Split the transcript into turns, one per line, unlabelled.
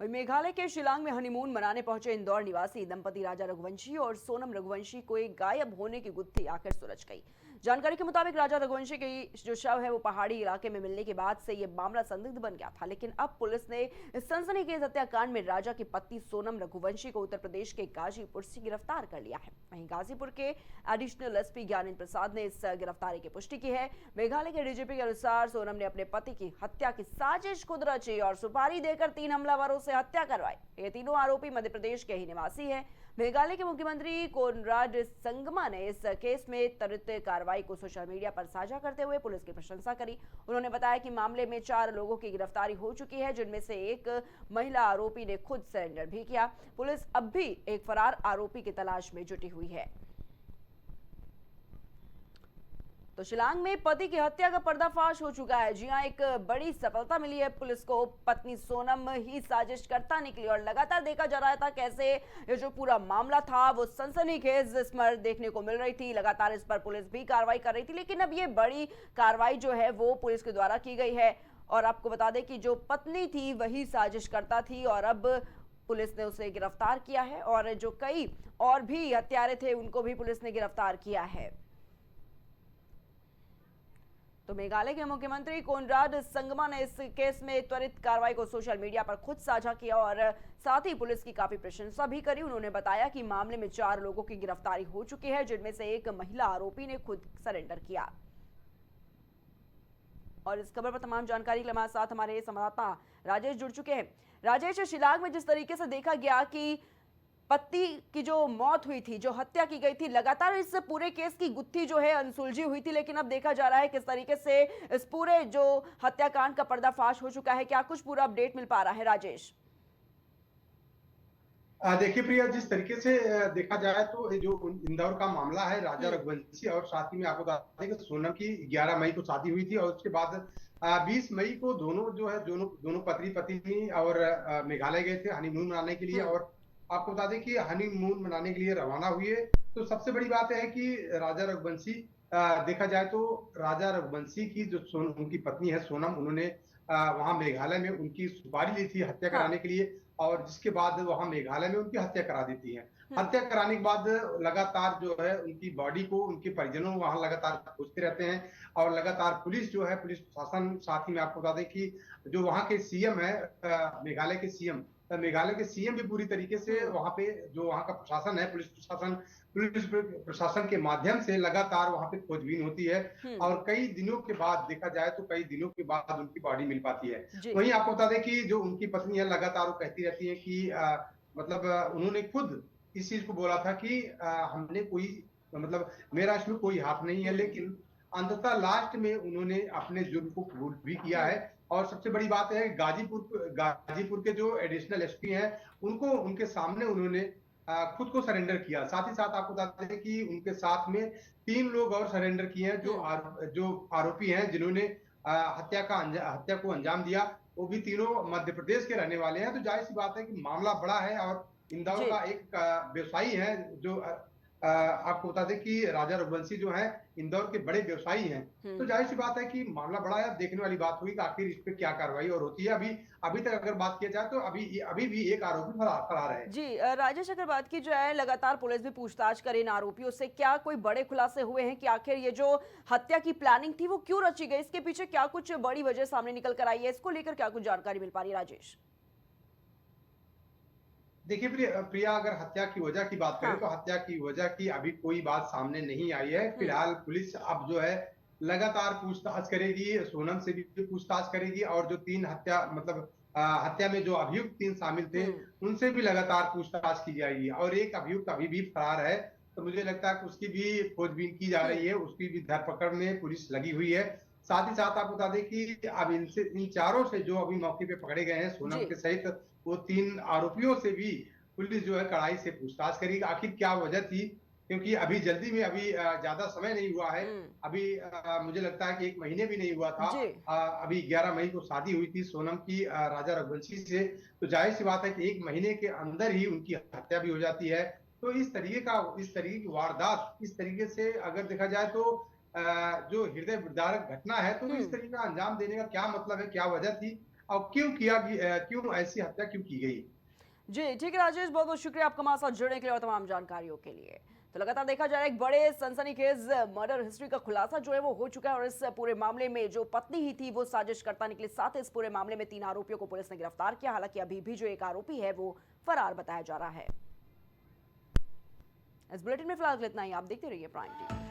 वहीं मेघालय के शिलांग में हनीमून मनाने पहुंचे इंदौर निवासी दंपति राजा रघुवंशी और सोनम रघुवंशी को एक गायब होने की गुत्थी आखिर सुलझ गई। जानकारी के मुताबिक राजा रघुवंशी की जो शव है वो पहाड़ी इलाके में मिलने के बाद से ये मामला संदिग्ध बन गया था, लेकिन अब पुलिस ने इस सनसनीखेज हत्याकांड में राजा की पत्नी सोनम रघुवंशी को उत्तर प्रदेश के गाजीपुर से गिरफ्तार कर लिया है। वहीं गाजीपुर के एडिशनल एसपी ज्ञानेंद्र प्रसाद ने इस गिरफ्तारी की पुष्टि की है। मेघालय के डीजीपी के अनुसार सोनम ने अपने पति की हत्या की साजिश खुद रची और सुपारी देकर 3 हमलावरों से हत्या करवाई। ये तीनों आरोपी मध्य प्रदेश के ही निवासी हैं। मेघालय के मुख्यमंत्री कोनराड संगमा ने इस केस में त्वरित कार्रवाई को सोशल मीडिया पर साझा करते हुए पुलिस की प्रशंसा करी। उन्होंने बताया कि मामले में 4 लोगों की गिरफ्तारी हो चुकी है, जिनमें से एक महिला आरोपी ने खुद सरेंडर भी किया। पुलिस अब भी एक फरार आरोपी की तलाश में जुटी हुई है। तो शिलांग में पति की हत्या का पर्दाफाश हो चुका है। जी हां, एक बड़ी सफलता मिली है पुलिस को। पत्नी सोनम ही साजिशकर्ता निकली और लगातार देखा जा रहा था कैसे ये जो पूरा मामला था वो सनसनीखेज इसमें देखने को मिल रही थी। लगातार इस पर पुलिस भी कार्रवाई कर रही थी, लेकिन अब ये बड़ी कार्रवाई जो है वो पुलिस के द्वारा की गई है। और आपको बता दें कि जो पत्नी थी वही साजिशकर्ता थी और अब पुलिस ने उसे गिरफ्तार किया है और जो कई और भी हत्यारे थे उनको भी पुलिस ने गिरफ्तार किया है। तो मेघालय के मुख्यमंत्री कोनराड संगमा ने इस केस में त्वरित कार्रवाई को सोशल मीडिया पर खुद साझा किया और साथ ही पुलिस की काफी प्रशंसा भी करी। उन्होंने बताया कि मामले में 4 लोगों की गिरफ्तारी हो चुकी है, जिनमें से एक महिला आरोपी ने खुद सरेंडर किया। और इस खबर पर तमाम जानकारी के लिए हमारे साथ हमारे संवाददाता राजेश जुड़ चुके हैं। राजेश, शिलांग में जिस तरीके से देखा गया कि पति की जो मौत हुई थी, जो हत्या की गई थी, लगातार इस पूरे केस की गुत्थी जो है अनसुलझी हुई थी, लेकिन अब देखा जा रहा है किस तरीके से इस पूरे जो हत्याकांड का पर्दाफाश हो चुका है। क्या कुछ पूरा अपडेट मिल पा रहा है राजेश?
देखिए प्रिया, जिस तरीके से देखा जाए तो ये जो इंदौर का मामला है राजा रघुवंशी और साथ ही में आपको बता दें कि सोनम की 11 मई को शादी हुई थी और उसके बाद 20 मई को दोनों जो है दोनों दोनों पति पत्नी और मेघालय गए थे हनीमून मनाने के लिए। और आपको बता दें कि हनीमून मनाने के लिए रवाना हुए तो सबसे बड़ी बात है कि राजा रघुवंशी देखा जाए तो राजा रघुवंशी की जो उनकी पत्नी है सोनम, उन्होंने वहां मेघालय में उनकी सुपारी ली थी हत्या कराने के लिए और जिसके बाद वहां मेघालय में उनकी हत्या करा देती है। हत्या कराने के बाद लगातार जो है उनकी बॉडी को उनके परिजनों वहां लगातार खोजते रहते हैं और लगातार पुलिस जो है पुलिस प्रशासन, साथ ही में आपको बता दें कि जो वहां के सीएम है मेघालय के सीएम भी पूरी तरीके से वहां पे जो वहां का प्रशासन है पुलिस प्रशासन के माध्यम से लगातार वहां पे खोजबीन होती है और कई दिनों के बाद देखा जाए तो कई दिनों के बाद उनकी बॉडी मिल पाती है। वहीं आपको बता दें कि जो उनकी पत्नी है लगातार वो कहती रहती है कि उन्होंने खुद इस चीज को बोला था कि हमने कोई मेरा इसमें कोई हाथ नहीं है, लेकिन अंततः लास्ट में उन्होंने अपने जुर्म को कबूल भी किया है। और सबसे बड़ी बात है गाजीपुर के जो एडिशनल एसपी हैं उनको उनके सामने उन्होंने खुद को सरेंडर किया। साथ ही साथ आपको बताते हैं कि उनके साथ में 3 लोग और सरेंडर किए हैं जो आरोपी हैं जिन्होंने हत्या को अंजाम दिया। वो भी तीनों मध्य प्रदेश के रहने वाले हैं। तो जाहिर सी बात है कि मामला बड़ा है और इंदौर का एक व्यवसायी है जो आपको बता दें कि राजा रघुवंशी जो है इंदौर के बड़े व्यवसायी हैं। तो जाहिर सी बात है कि मामला बड़ा है, देखने वाली बात हुई कि आखिर इस पे क्या कार्रवाई और होती है। अभी तक अगर बात किया जाए तो अभी भी एक आरोपी फरार है।
जी राजेश, अगर बात की जाए लगातार पुलिस भी पूछताछ करे इन आरोपियों से, क्या कोई बड़े खुलासे हुए हैं कि आखिर ये जो हत्या की प्लानिंग थी वो क्यों रची गई? इसके पीछे क्या कुछ बड़ी वजह सामने निकल कर आई है? इसको लेकर क्या कुछ जानकारी मिल पा रही है राजेश?
देखिए प्रिया, अगर हत्या की वजह की बात करें तो हत्या की वजह की अभी कोई बात सामने नहीं आई है। फिलहाल पुलिस अब जो है लगातार पूछताछ करेगी, सोनम से भी पूछताछ करेगी और जो 3 हत्या में जो अभियुक्त 3 शामिल थे उनसे भी लगातार पूछताछ की जाएगी और एक अभियुक्त अभी भी फरार है। तो मुझे लगता है कि उसकी भी खोजबीन की जा रही है, उसकी भी धरपकड़ में पुलिस लगी हुई है। साथ ही साथ आप बता दें कि अब इन चारों से जो अभी मौके पे पकड़े गए हैं सोनम के सहित वो 3 आरोपियों से भी पुलिस जो है कड़ाई से पूछताछ करेगी आखिर क्या वजह थी, क्योंकि अभी जल्दी में अभी ज्यादा समय नहीं हुआ है। अभी मुझे लगता है कि 1 महीने भी नहीं हुआ था। अभी 11 मई को शादी हुई थी सोनम की राजा रघुवंशी से। तो जाहिर सी बात है कि 1 महीने के अंदर ही उनकी हत्या भी हो जाती है। तो इस तरीके की वारदात, इस तरीके से अगर देखा जाए तो जो हृदय विदारक घटना है, तो इस तरीके का अंजाम देने का क्या मतलब है, क्या वजह थी, और क्यों ऐसी हत्या क्यों की गई।
जी ठीक है राजेश, बहुत बहुत शुक्रिया आपका हमारे साथ जुड़ने के लिए और तमाम जानकारियों के लिए। तो लगातार देखा जा रहा है एक बड़े सनसनीखेज मर्डर हिस्ट्री का खुलासा जो है वो हो चुका है और इस पूरे मामले में जो पत्नी ही थी वो साजिशकर्ता निकली। साथ ही इस पूरे मामले में 3 आरोपियों को पुलिस ने गिरफ्तार किया। हालांकि अभी भी जो एक आरोपी है वो फरार बताया जा रहा है। इस बुलेटिन में फिलहाल इतना ही। आप देखते रहिए प्राइम टीवी।